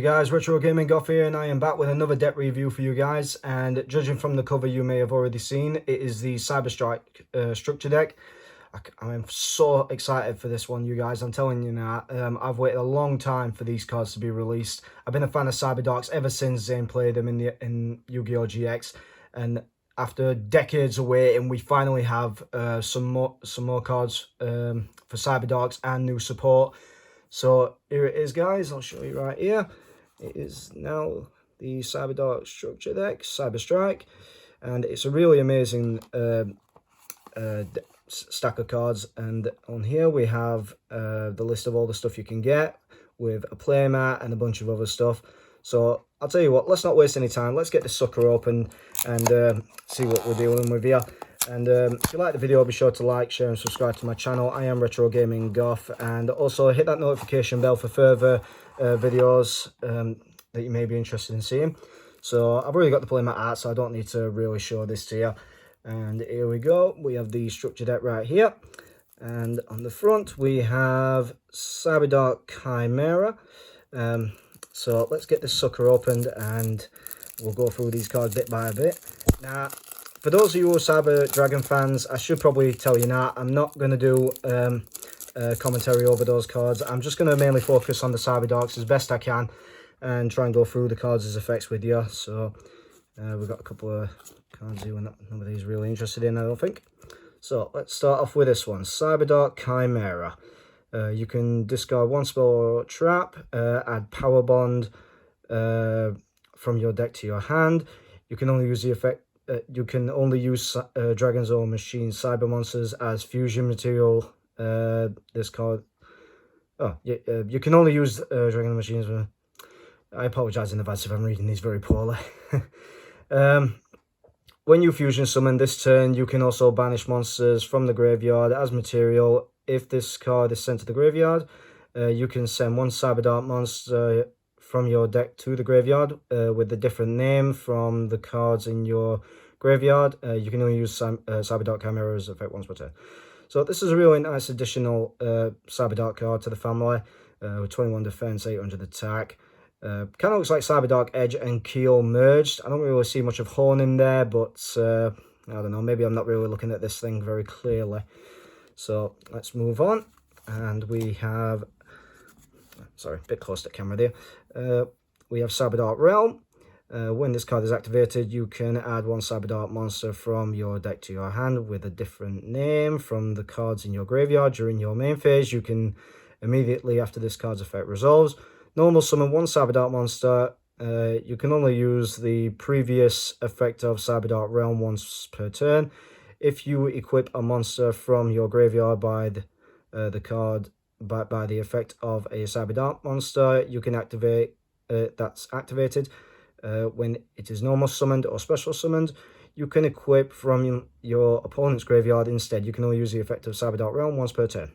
guys, Retro Gaming Goff here, and I am back with another deck review for you guys. And judging from the cover, you may have already seen it is the Cyberdark structure deck. I'm so excited for this one, you guys. I'm telling you now, I've waited a long time for these cards to be released. I've been a fan of Cyberdarks ever since Zane played them in Yu-Gi-Oh GX, and after decades of waiting, we finally have some more cards for Cyberdarks and new support. So here it is, guys. I'll show you right here. It is now the Cyberdark structure deck, Cyber Strike, and it's a really amazing stack of cards. And on here we have the list of all the stuff you can get with a playmat and a bunch of other stuff. So I'll tell you what, let's not waste any time. Let's get this sucker open and see what we're dealing with here. And if you like the video, be sure to like, share and subscribe to my channel. I am Retro Gaming Goff, and also hit that notification bell for further videos that you may be interested in seeing. So I've already got the playmat art, so I don't need to really show this to you. And here we go. We have the structure deck right here, and on the front we have Cyberdark Chimera. So let's get this sucker opened and we'll go through these cards bit by bit. Now, for those of you who are Cyber Dragon fans, I should probably tell you now, I'm not going to do commentary over those cards. I'm just going to mainly focus on the Cyberdarks as best I can and try and go through the cards' effects with you. So we've got a couple of cards here nobody's really interested in, I don't think. So let's start off with this one, Cyberdark Chimera. You can discard one spell or trap, add Power Bond from your deck to your hand. You can only use the effect. You can only use dragons or machine cyber monsters as fusion material. This card. Oh, yeah, you can only use dragon machines. I apologize in advance if I'm reading these very poorly. When you fusion summon this turn, you can also banish monsters from the graveyard as material. If this card is sent to the graveyard, you can send one Cyberdark monster from your deck to the graveyard with a different name from the cards in your graveyard. You can only use Cyberdark Chimera's effect once per turn. So this is a really nice additional Cyberdark card to the family with 21 defense, 800 attack. Kind of looks like Cyberdark Edge and Keel merged. I don't really see much of Horn in there, but I don't know, maybe I'm not really looking at this thing very clearly. So let's move on, and we have, sorry, a bit close to the camera there. We have Cyberdark Realm. When this card is activated, you can add one Cyberdark monster from your deck to your hand with a different name from the cards in your graveyard during your main phase. You can immediately after this card's effect resolves, normal summon one Cyberdark monster. You can only use the previous effect of Cyberdark Realm once per turn. If you equip a monster from your graveyard by the effect of a Cyberdark monster, you can activate that's activated. When it is normal summoned or special summoned, you can equip from your opponent's graveyard instead. You can only use the effect of Cyberdark Realm once per turn.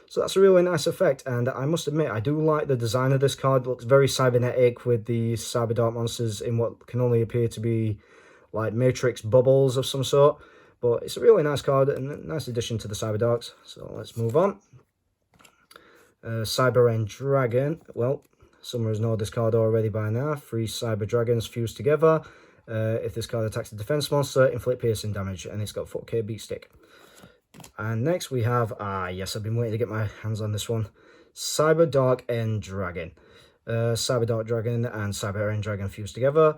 So that's a really nice effect, and I must admit, I do like the design of this card. It looks very cybernetic with the Cyberdark monsters in what can only appear to be like matrix bubbles of some sort. But it's a really nice card and a nice addition to the Cyberdarks. So let's move on. Cyber End Dragon. Well, some of us know this card already by now. 3 Cyber Dragons fused together. If this card attacks a defense monster, inflict piercing damage, and it's got 4k beat stick. And next we have, yes, I've been waiting to get my hands on this one, Cyberdark End Dragon. Cyberdark Dragon and Cyber End Dragon fused together.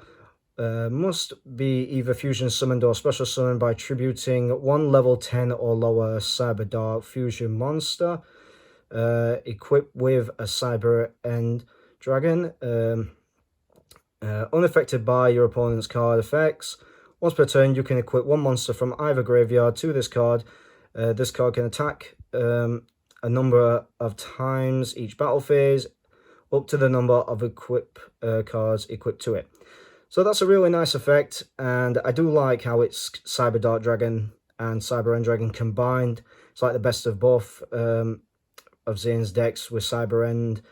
Must be either fusion summoned or special summoned by tributing one level 10 or lower Cyberdark fusion monster. Equipped with a Cyber End Dragon. Unaffected by your opponent's card effects. Once per turn, you can equip one monster from either graveyard to this card. This card can attack a number of times each battle phase, up to the number of cards equipped to it. So that's a really nice effect, and I do like how it's Cyberdark Dragon and Cyber End Dragon combined. It's like the best of both of Zane's decks with Cyber End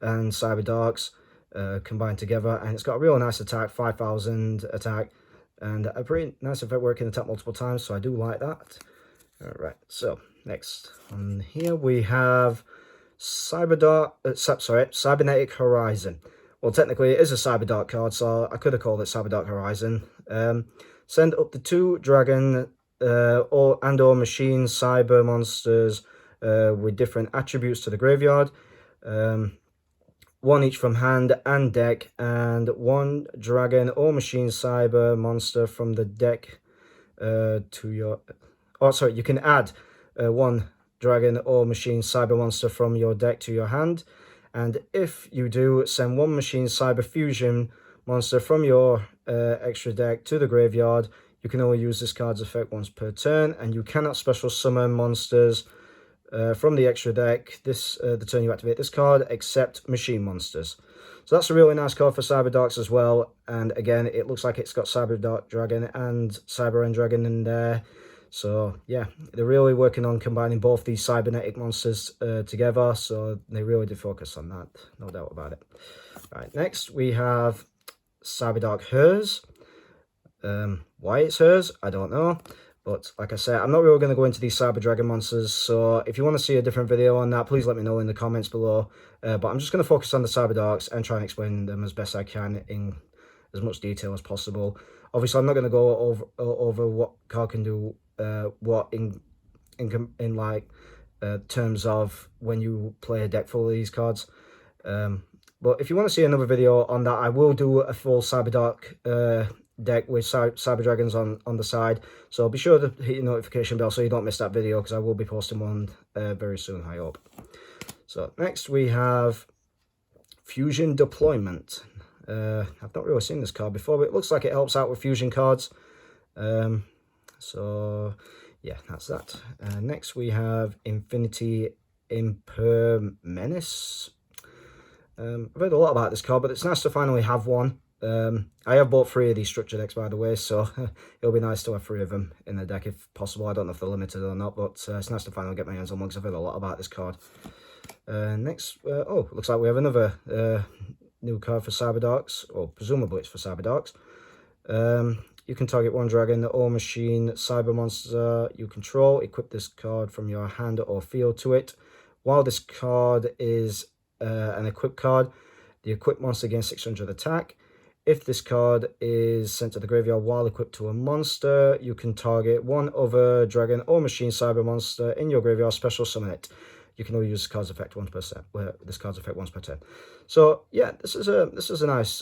and Cyberdarks combined together, and it's got a real nice attack, 5,000 attack, and a pretty nice effect where it can attack multiple times, so I do like that. Alright, so next on here we have Cybernetic Horizon. well, technically it is a Cyberdark card, so I could have called it Cyberdark Horizon. Send up to 2 dragon or machine cyber monsters with different attributes to the graveyard. 1 each from hand and deck, and 1 dragon or machine cyber monster from the deck to your... Oh, sorry, you can add 1 dragon or machine cyber monster from your deck to your hand. And if you do, send 1 machine cyber fusion monster from your extra deck to the graveyard. You can only use this card's effect once per turn, and you cannot special summon monsters from the extra deck the turn you activate this card, except machine monsters. So that's a really nice card for Cyberdarks as well. And again, it looks like it's got Cyberdark Dragon and Cyber End Dragon in there. So yeah, they're really working on combining both these cybernetic monsters together. So they really did focus on that, no doubt about it. Right, next we have Cyberdark Hers. Why it's hers, I don't know. But like I said, I'm not really going to go into these Cyber Dragon monsters, so if you want to see a different video on that, please let me know in the comments below. But I'm just going to focus on the Cyber Darks and try and explain them as best I can in as much detail as possible. Obviously, I'm not going to go over what card can do what in terms of when you play a deck full of these cards. But if you want to see another video on that, I will do a full Cyberdark deck with Cyber Dragons on the side. So be sure to hit your notification bell so you don't miss that video, because I will be posting one very soon, I hope. So next we have Fusion Deployment. I've not really seen this card before, but it looks like it helps out with fusion cards. So yeah, that's that. Next we have Infinity Impermenace. I've heard a lot about this card, but it's nice to finally have one. I have bought 3 of these structure decks, by the way, so it'll be nice to have 3 of them in the deck if possible. I don't know if they're limited or not, but it's nice to finally get my hands on one because I've heard a lot about this card. Next, oh, looks like we have another new card for Cyberdarks, or presumably it's for Cyberdarks. You can target 1 dragon or machine cyber monster you control. Equip this card from your hand or field to it. While this card is an equipped card, the equipped monster gains 600 attack. If this card is sent to the graveyard while equipped to a monster, you can target 1 other dragon or machine cyber monster in your graveyard, special summon it. You can only use this card's effect once per turn. So yeah, this is a nice.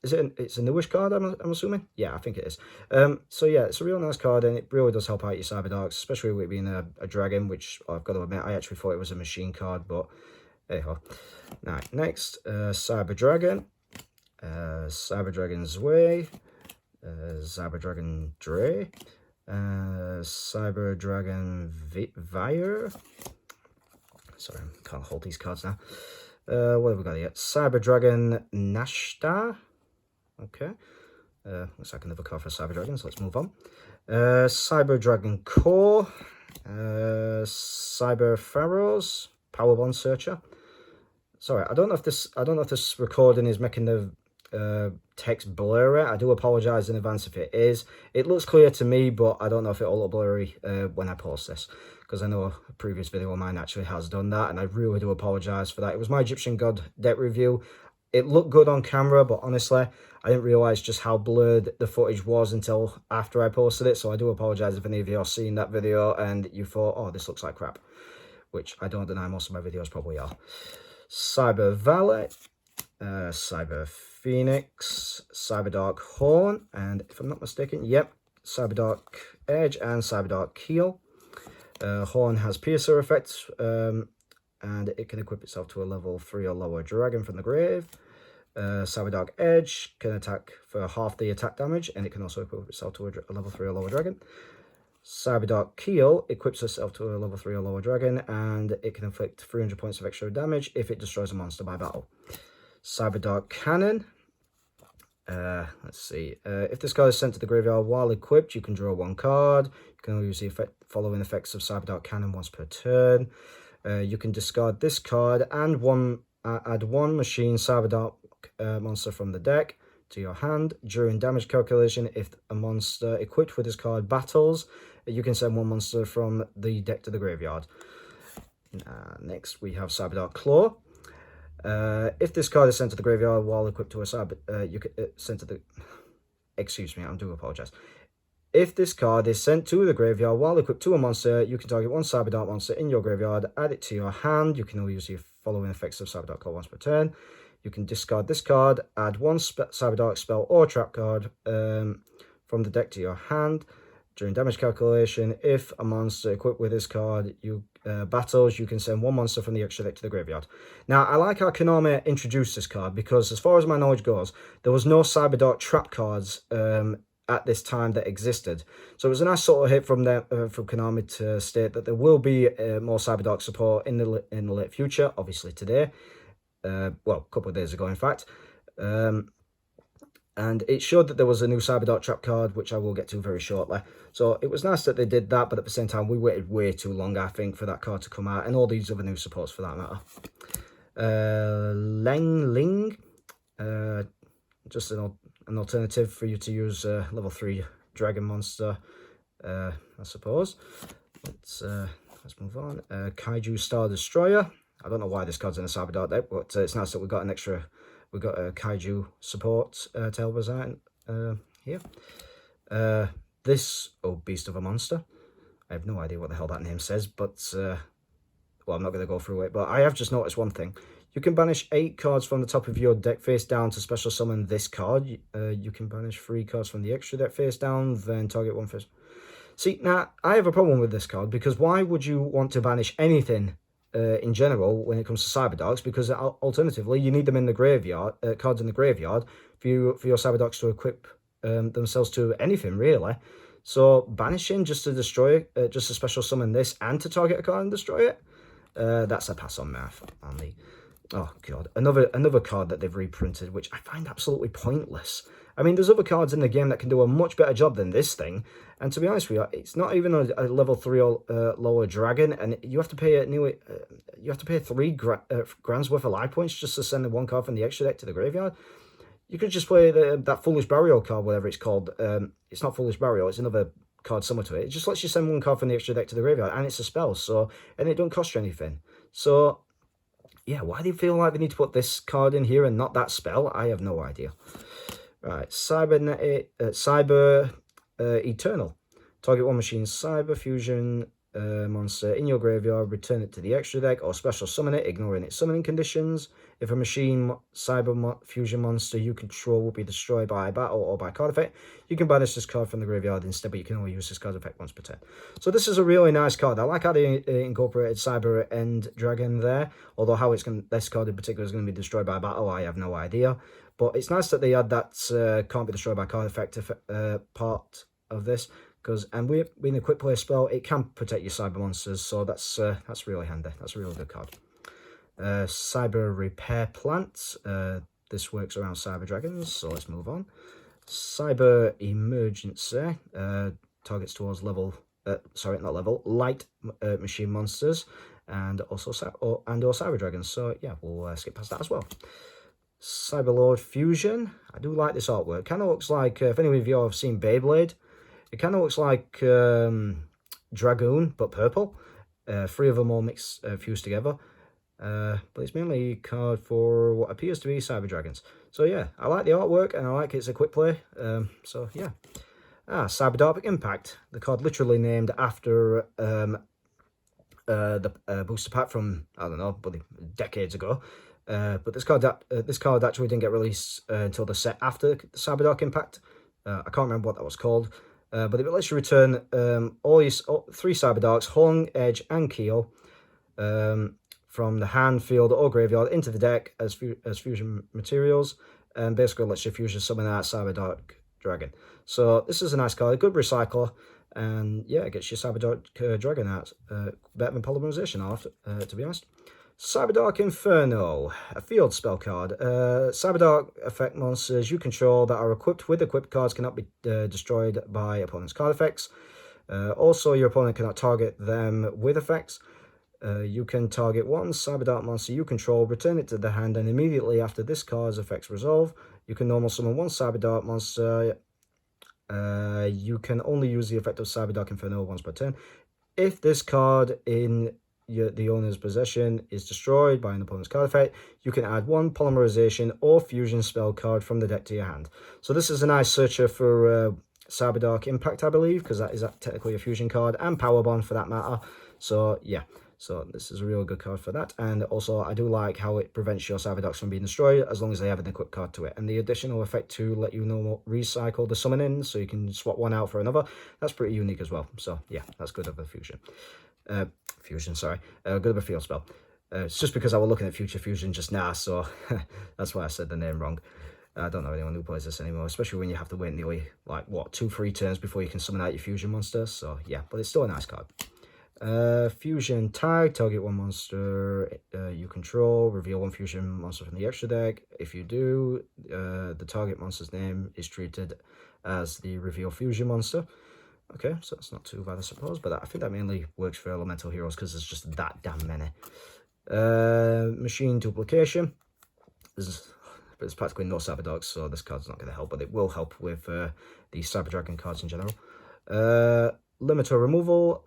It's a newish card, I'm assuming. Yeah, I think it is. So yeah, it's a real nice card, and it really does help out your Cyberdarks, especially with it being a dragon, which I've got to admit I actually thought it was a machine card, but anyhow. Now next, Cyber Dragon. Cyber Dragon's Way, Cyber Dragon Dre, Cyber Dragon Vire. Sorry, I can't hold these cards now. What have we got here? Cyber Dragon Nashta. Okay. Looks like another card for Cyber Dragon, so let's move on. Cyber Dragon Core, Cyber Pharaohs, Power Bond Searcher. Sorry, I don't know if this recording is making the text blurry. I do apologize in advance if it is. It looks clear to me, but I don't know if it'll look blurry when I post this, because I know a previous video of mine actually has done that, and I really do apologize for that. It was my Egyptian God deck review. It looked good on camera, but honestly, I didn't realize just how blurred the footage was until after I posted it, so I do apologize if any of you are seeing that video and you thought, oh, this looks like crap, which I don't deny most of my videos probably are. Cyber Valet, Cyber Phoenix, Cyberdark Horn, and if I'm not mistaken, yep, Cyberdark Edge and Cyberdark Keel. Horn has Piercer effects, and it can equip itself to a level 3 or lower dragon from the grave. Cyberdark Edge can attack for half the attack damage, and it can also equip itself to a level 3 or lower dragon. Cyberdark Keel equips itself to a level 3 or lower dragon, and it can inflict 300 points of extra damage if it destroys a monster by battle. Cyberdark Cannon. Let's see. If this card is sent to the graveyard while equipped, you can draw 1 card. You can only use the following effects of Cyberdark Cannon once per turn. You can discard this card and add 1 machine Cyberdark monster from the deck to your hand. During damage calculation, if a monster equipped with this card battles, you can send 1 monster from the deck to the graveyard. Next, we have Cyberdark Claw. If this card is sent to the graveyard while equipped to a cyber, you can sent to the. Excuse me, I do apologize. If this card is sent to the graveyard while equipped to a monster, you can target one Cyberdark monster in your graveyard, add it to your hand. You can only use the following effects of Cyberdark card once per turn. You can discard this card, add one Cyberdark spell or trap card from the deck to your hand. During damage calculation, if a monster equipped with this card battles, you can send one monster from the extra deck to the graveyard. Now, I like how Konami introduced this card because, as far as my knowledge goes, there was no Cyberdark trap cards at this time that existed. So it was a nice sort of hit from them, from Konami, to state that there will be more Cyberdark support in the late future. Obviously today, well, a couple of days ago, in fact. And it showed that there was a new Cyberdark trap card, which I will get to very shortly. So it was nice that they did that, but at the same time, we waited way too long, I think, for that card to come out, and all these other new supports for that matter. Leng Ling, just an alternative for you to use level 3 dragon monster, I suppose. Let's move on. Kaiju Star Destroyer. I don't know why this card's in a Cyberdark deck, but it's nice that we got an extra. We got a Kaiju support tail design here. This beast of a monster. I have no idea what the hell that name says, but well, I'm not going to go through it. But I have just noticed one thing. You can banish 8 cards from the top of your deck face down to special summon this card. You can banish 3 cards from the extra deck face down, then target one face. See, now, I have a problem with this card, because why would you want to banish anything in general when it comes to Cyberdarks? Because alternatively, you need them in the graveyard, cards in the graveyard, for your Cyberdarks to equip themselves to anything, really. So, banishing just to destroy it, just to special summon this and to target a card and destroy it, that's a pass on math on the... Oh, God. Another card that they've reprinted, which I find absolutely pointless. I mean, there's other cards in the game that can do a much better job than this thing. And to be honest with you, it's not even a level 3 or lower dragon. And you have to pay you have to pay 3 grand's worth of life points just to send the one card from the extra deck to the graveyard. You could just play that Foolish Burial card, whatever it's called. It's not Foolish Burial, it's another card similar to it. It just lets you send one card from the extra deck to the graveyard. And it's a spell, so... And it don't cost you anything. So... Yeah, why do you feel like they need to put this card in here and not that spell? I have no idea. Right, Cyber Eternal. Target one machine Cyber Fusion monster in your graveyard, return it to the extra deck, or special summon it, ignoring its summoning conditions. If a machine Cyber Fusion monster you control will be destroyed by battle or by card effect, you can banish this card from the graveyard instead, but you can only use this card effect once per turn. So this is a really nice card. I like how they incorporated Cyber End Dragon there, although how this card in particular is going to be destroyed by battle, I have no idea. But it's nice that they had that can't be destroyed by card effect part of this. And being a quick play spell, it can protect your cyber monsters, so that's really handy. That's a really good card. Cyber Repair Plant. This works around cyber dragons, so let's move on. Cyber Emergency. Targets towards light machine monsters, and also or cyber dragons. So yeah, we'll skip past that as well. Cyberlord Fusion. I do like this artwork. Kind of looks like, if any of you have seen Beyblade, it kind of looks like Dragoon, but purple. 3 of them all mixed, fused together. But it's mainly a card for what appears to be Cyber Dragons. So yeah, I like the artwork, and I like it's a quick play. So yeah. Cyberdark Impact. The card literally named after the booster pack from, I don't know, decades ago. But this card actually didn't get released until the set after the Cyberdark Impact. I can't remember what that was called. But it lets you return all 3 Cyberdarks, Hung, Edge, and Keel, from the hand, field, or graveyard into the deck as fusion materials, and basically lets you fusion summon that Cyberdark Dragon. So this is a nice card, a good recycler, and yeah, it gets your Cyberdark Dragon out. Better than polymerization, to be honest. Cyberdark Inferno, a field spell card. Cyberdark effect monsters you control that are equipped with equipped cards cannot be destroyed by opponent's card effects. Also, your opponent cannot target them with effects. You can target one Cyberdark monster you control, return it to the hand, and immediately after this card's effects resolve, you can normal summon one Cyberdark monster. You can only use the effect of Cyberdark Inferno once per turn. If this card in the owner's possession is destroyed by an opponent's card effect, you can add one polymerization or fusion spell card from the deck to your hand. So this is a nice searcher for Cyberdark Impact, I believe, because that is technically a fusion card, and Power Bond for that matter. So yeah, so this is a real good card for that. And also I do like how it prevents your Cyberdarks from being destroyed as long as they have an equipped card to it. And the additional effect to let you know recycle the summoning, so you can swap one out for another, that's pretty unique as well. So yeah, that's good of a fusion. Good of a field spell. It's just because I was looking at Future Fusion just now, so that's why I said the name wrong. I don't know anyone who plays this anymore, especially when you have to wait nearly, like, what, 2-3 turns before you can summon out your fusion monster. So yeah, but it's still a nice card. Fusion tag, target one monster you control, reveal one fusion monster from the extra deck. If you do, the target monster's name is treated as the reveal fusion monster. Okay, so that's not too bad, I suppose, but I think that mainly works for elemental heroes because there's just that damn many. Machine duplication. There's practically no Cyberdarks, so this card's not going to help, but it will help with the Cyberdragon cards in general. Limiter removal,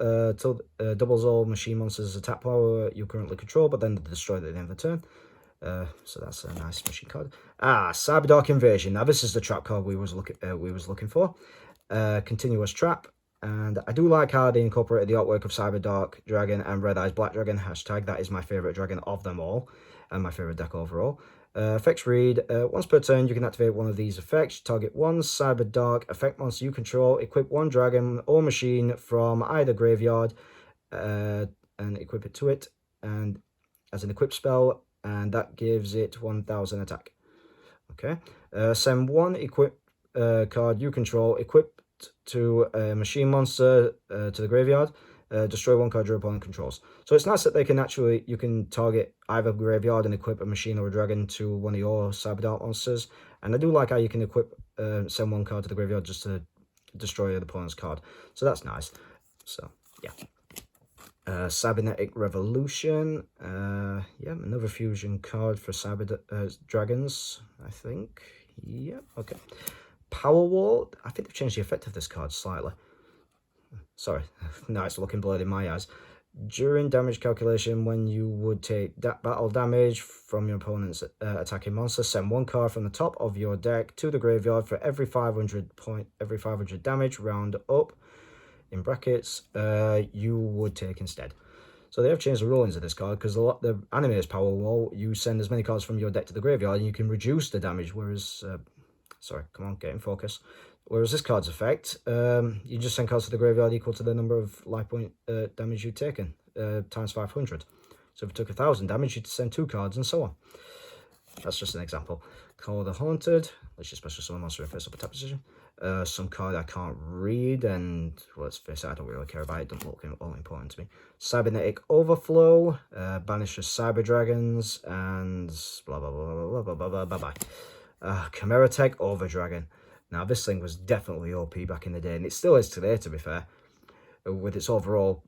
doubles all machine monsters' attack power you currently control, but then destroy at the end of the turn. So that's a nice machine card. Cyberdark Invasion. Now this is the trap card we was looking for. Continuous trap, and I do like how they incorporated the artwork of Cyberdark Dragon and Red Eyes Black Dragon. Hashtag that is my favorite dragon of them all, and my favorite deck overall. Effects read, once per turn you can activate one of these effects. Target one Cyberdark effect monster you control, equip one dragon or machine from either graveyard, and equip it to it, and as an equip spell, and that gives it 1000 attack. Okay, send one equip card you control equipped to a machine monster to the graveyard. Destroy one card your opponent controls. So it's nice that you can target either graveyard and equip a machine or a dragon to one of your Cyberdark monsters. And I do like how you can send one card to the graveyard just to destroy the opponent's card. So that's nice. So yeah. Cybernetic Revolution. Yeah, another fusion card for dragons, I think. Yeah, okay. Power Wall. I think they've changed the effect of this card slightly. Sorry, now it's looking blurred in my eyes. During damage calculation, when you would take battle damage from your opponent's attacking monster, send one card from the top of your deck to the graveyard for every 500 damage, round up, in brackets, you would take instead. So they have changed the rulings of this card, because the anime's Power Wall, you send as many cards from your deck to the graveyard and you can reduce the damage, whereas sorry, come on, get in focus. Whereas this card's effect, you just send cards to the graveyard equal to the number of life point damage you've taken, times 500. So if you took 1000 damage, you'd send 2 cards, and so on. That's just an example. Call the Haunted. Let's just special summon monster in first up attack position. Some card I can't read, and well, let's face it, I don't really care about it. It doesn't look all important to me. Cybernetic Overflow. Banishes Cyber Dragons, and blah blah blah blah blah blah blah blah bye. Chimera Tech Overdragon. Now this thing was definitely OP back in the day, and it still is today, to be fair. With its overall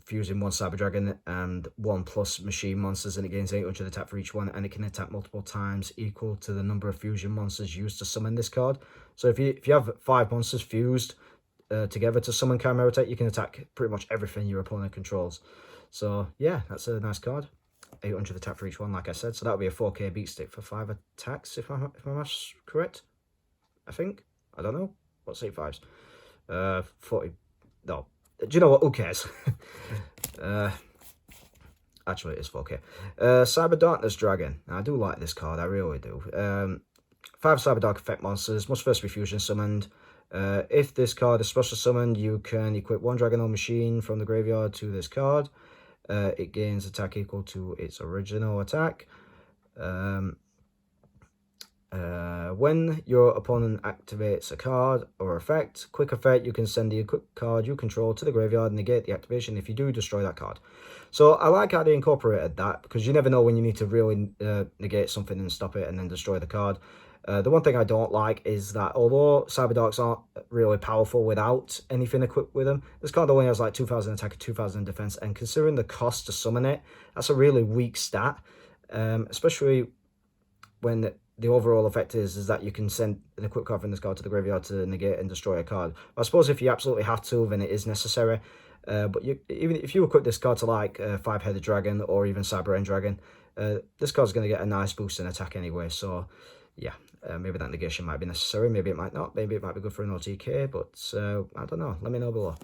fusing one Cyber Dragon and 1+ machine monsters, and it gains 800 attack for each one, and it can attack multiple times equal to the number of fusion monsters used to summon this card. So if you have 5 monsters fused together to summon Chimera Tech, you can attack pretty much everything your opponent controls. So yeah, that's a nice card. 800 attack for each one, like I said. So that would be a 4k beat stick for 5 attacks, if my math's correct. I think. I don't know. What's 8 5s? 40. No. Do you know what? Who cares? Actually, it is 4k. Cyber Darkness Dragon. Now, I do like this card. I really do. 5 Cyber Dark effect monsters must first be fusion summoned. If this card is special summoned, you can equip one dragon or machine from the graveyard to this card. It gains attack equal to its original attack. When your opponent activates a card or effect, quick effect, you can send the equipped card you control to the graveyard and negate the activation. If you do, destroy that card. So I like how they incorporated that, because you never know when you need to really negate something and stop it and then destroy the card. The one thing I don't like is that although Cyberdarks aren't really powerful without anything equipped with them, this card only has like 2000 attack and 2000 defense, and considering the cost to summon it, that's a really weak stat, especially when the overall effect is that you can send an equipped card from this card to the graveyard to negate and destroy a card. I suppose if you absolutely have to, then it is necessary. But even if you equip this card to like 5-headed dragon or even Cyber End Dragon, this card's going to get a nice boost in attack anyway. So yeah, maybe that negation might be necessary, maybe it might not, maybe it might be good for an OTK, but I don't know, let me know below.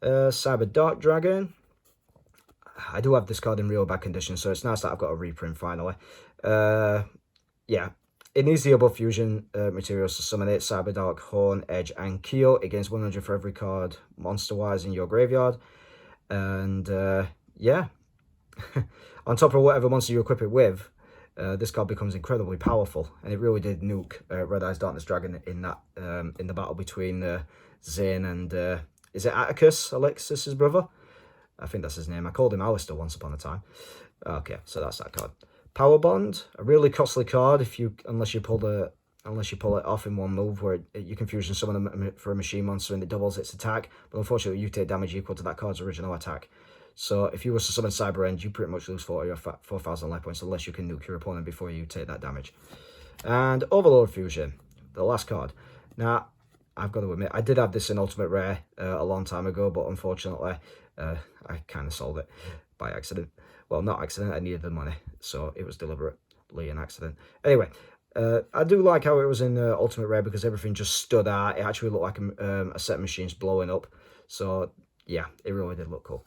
Cyberdark Dragon. I do have this card in real bad condition, so it's nice that I've got a reprint finally. Yeah, it needs the above fusion materials to summon it. Cyberdark, Horn, Edge, and Kyo. It gains 100 for every card monster-wise in your graveyard. And yeah, on top of whatever monster you equip it with, this card becomes incredibly powerful. And it really did nuke Red Eyes Darkness Dragon in that in the battle between Zane and is it Atticus, Alexis's brother? I think that's his name. I called him Alistair once upon a time. Okay, so that's that card. Power Bond, a really costly card unless you pull it off in one move, where you can fusion summon them for a machine monster and it doubles its attack. But unfortunately, you take damage equal to that card's original attack. So if you were to summon Cyber End, you pretty much lose 4,000 life points unless you can nuke your opponent before you take that damage. And Overlord Fusion, the last card. Now, I've got to admit, I did have this in Ultimate Rare a long time ago, but unfortunately, I kind of sold it by accident. Well, not accident, I needed the money, so it was deliberately an accident. Anyway, I do like how it was in Ultimate Rare because everything just stood out. It actually looked like a set of machines blowing up. So, yeah, it really did look cool.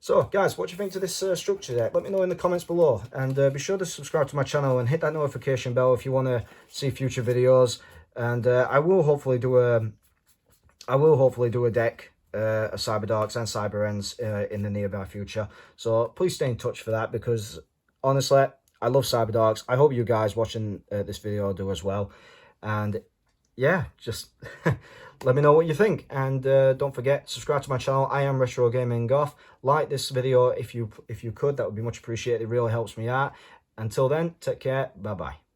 So, guys, what do you think to this structure deck? Let me know in the comments below. And be sure to subscribe to my channel and hit that notification bell if you want to see future videos. And I will hopefully do a deck, of Cyberdarks and Cyber Ends in the nearby future. So please stay in touch for that, because honestly, I love Cyberdarks. I hope you guys watching this video do as well. And yeah, just let me know what you think. And don't forget, subscribe to my channel. I am Retro Gaming Goth. Like this video if you could. That would be much appreciated. It really helps me out. Until then, take care. Bye bye.